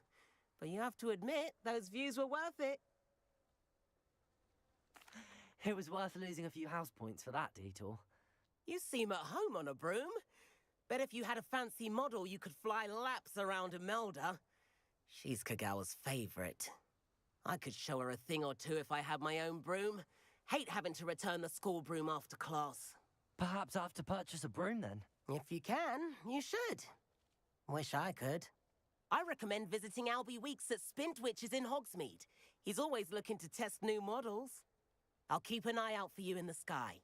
M: but you have to admit, those views were worth it.
B: It was worth losing a few house points for that detour.
M: You seem at home on a broom. Bet if you had a fancy model, you could fly laps around Imelda. She's Kagawa's favorite. I could show her a thing or two if I had my own broom. Hate having to return the school broom after class.
B: Perhaps I have to purchase a broom then?
M: If you can, you should. Wish I could. I recommend visiting Albie Weeks at Spintwitches in Hogsmeade. He's always looking to test new models. I'll keep an eye out for you in the sky.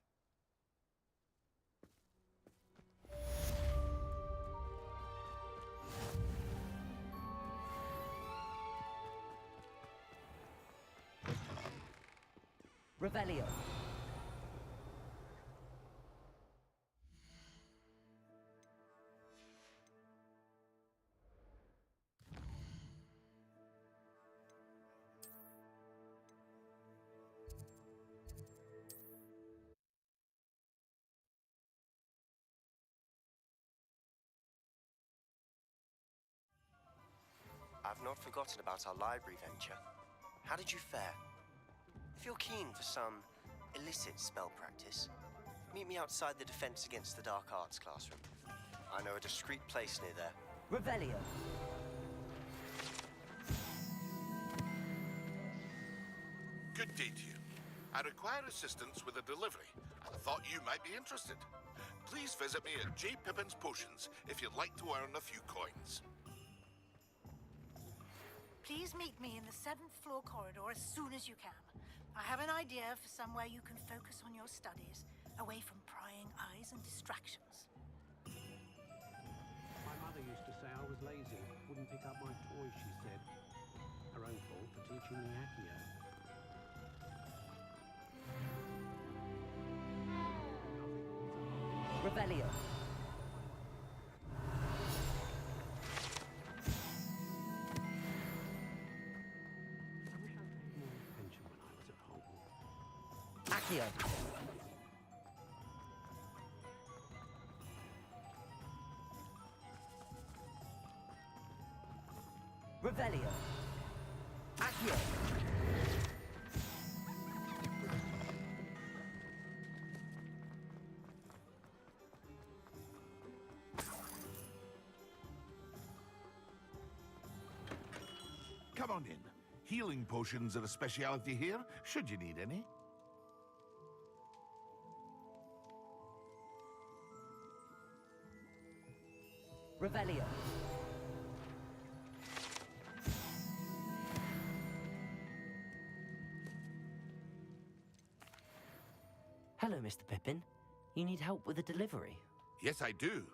B: Revelio.
N: I've not forgotten about our library venture. How did you fare? If you're keen for some illicit spell practice, meet me outside the Defense Against the Dark Arts classroom. I know a discreet place near there.
B: Revelio.
O: Good day to you. I require assistance with a delivery and thought you might be interested. Please visit me at J. Pippin's Potions if you'd like to earn a few coins.
P: Please meet me in the 7th floor corridor as soon as you can. I have an idea for somewhere you can focus on your studies, away from prying eyes and distractions.
Q: My mother used to say I was lazy, wouldn't pick up my toys, she said. Her own fault for teaching me Accio.
B: Revelio. Accio. Revelio. Accio.
O: Come on in. Healing potions are a speciality here, should you need any.
B: Revelio. Hello, Mr. Pippin. You need help with a delivery?
O: Yes, I do.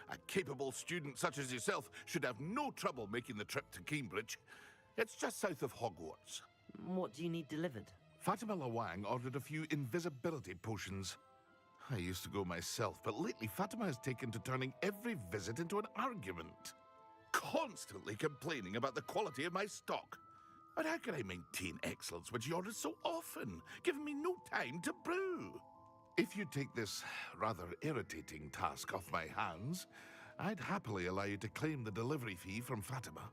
O: A capable student such as yourself should have no trouble making the trip to Cambridge. It's just south of Hogwarts.
B: What do you need delivered?
O: Fatima Lawang ordered a few invisibility potions. I used to go myself, but lately Fatima has taken to turning every visit into an argument. Constantly complaining about the quality of my stock. But how can I maintain excellence when she orders so often, giving me no time to brew? If you take this rather irritating task off my hands, I'd happily allow you to claim the delivery fee from Fatima.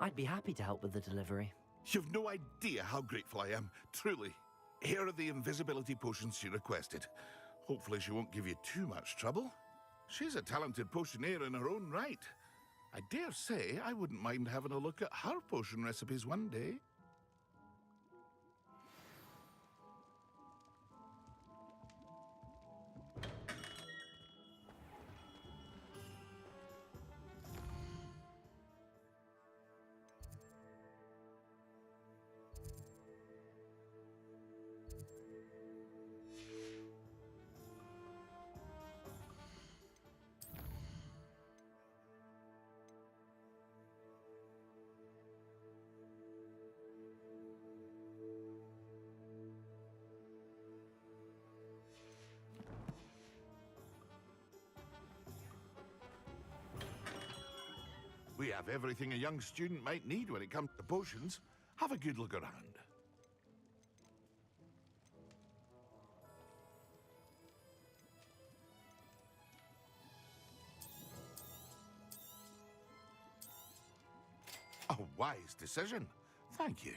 B: I'd be happy to help with the delivery.
O: You've no idea how grateful I am, truly. Here are the invisibility potions she requested. Hopefully she won't give you too much trouble. She's a talented potioneer in her own right. I dare say I wouldn't mind having a look at her potion recipes one day. We have everything a young student might need when it comes to potions. Have a good look around. A wise decision. Thank you.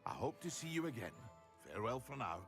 O: I hope to see you again. Farewell for now.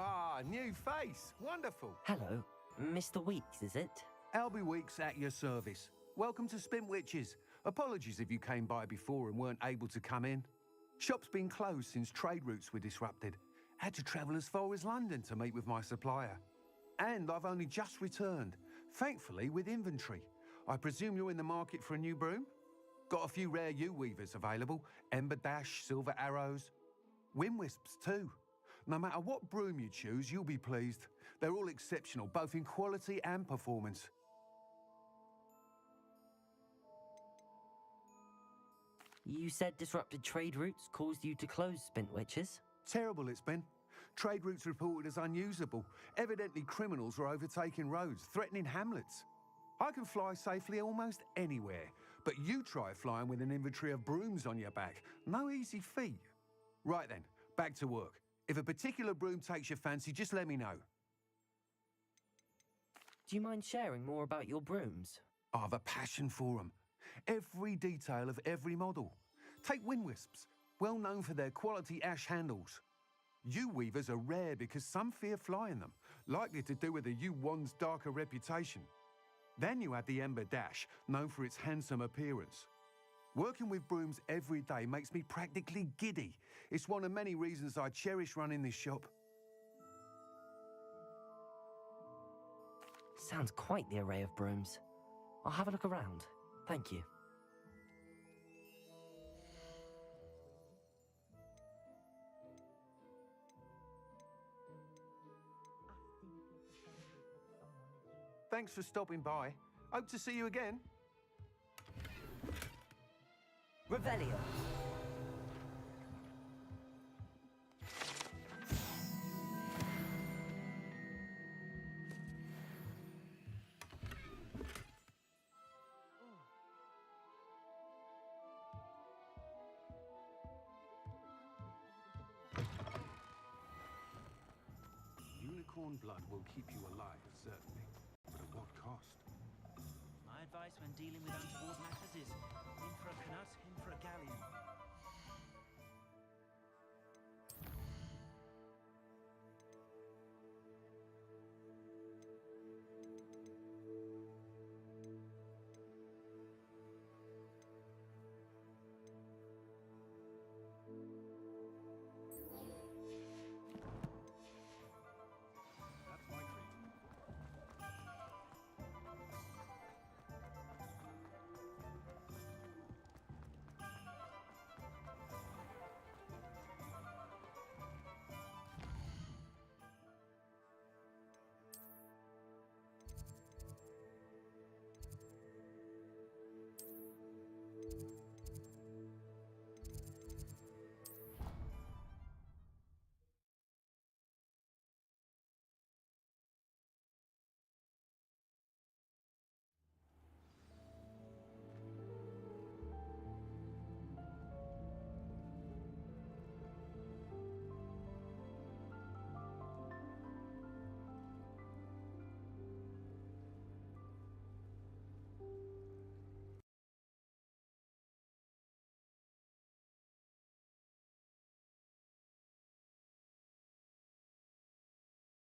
R: Ah, new face. Wonderful.
B: Hello. Mr. Weeks, is it?
R: Albie Weeks at your service. Welcome to Spintwitches. Apologies if you came by before and weren't able to come in. Shop's been closed since trade routes were disrupted. Had to travel as far as London to meet with my supplier. And I've only just returned, thankfully with inventory. I presume you're in the market for a new broom? Got a few rare U-weavers available. Ember Dash, Silver Arrows. Wind Wisps too. No matter what broom you choose, you'll be pleased. They're all exceptional, both in quality and performance.
B: You said disrupted trade routes caused you to close Spintwitches?
R: Terrible it's been. Trade routes reported as unusable. Evidently criminals were overtaking roads, threatening hamlets. I can fly safely almost anywhere, but you try flying with an inventory of brooms on your back. No easy feat. Right then, back to work. If a particular broom takes your fancy, just let me know.
B: Do you mind sharing more about your brooms?
R: I have a passion for them. Every detail of every model. Take Wind Wisps, well known for their quality ash handles. Yew weavers are rare because some fear flying them, likely to do with the yew wand's darker reputation. Then you have the Ember Dash, known for its handsome appearance. Working with brooms every day makes me practically giddy. It's one of many reasons I cherish running this shop.
B: Sounds quite the array of brooms. I'll have a look around. Thank you.
R: Thanks for stopping by. Hope to see you again.
B: Revelio.
Q: Unicorn blood will keep you alive, certainly. But at what cost?
I: My advice when dealing with untoward matters is in for a knut, in for a galleon.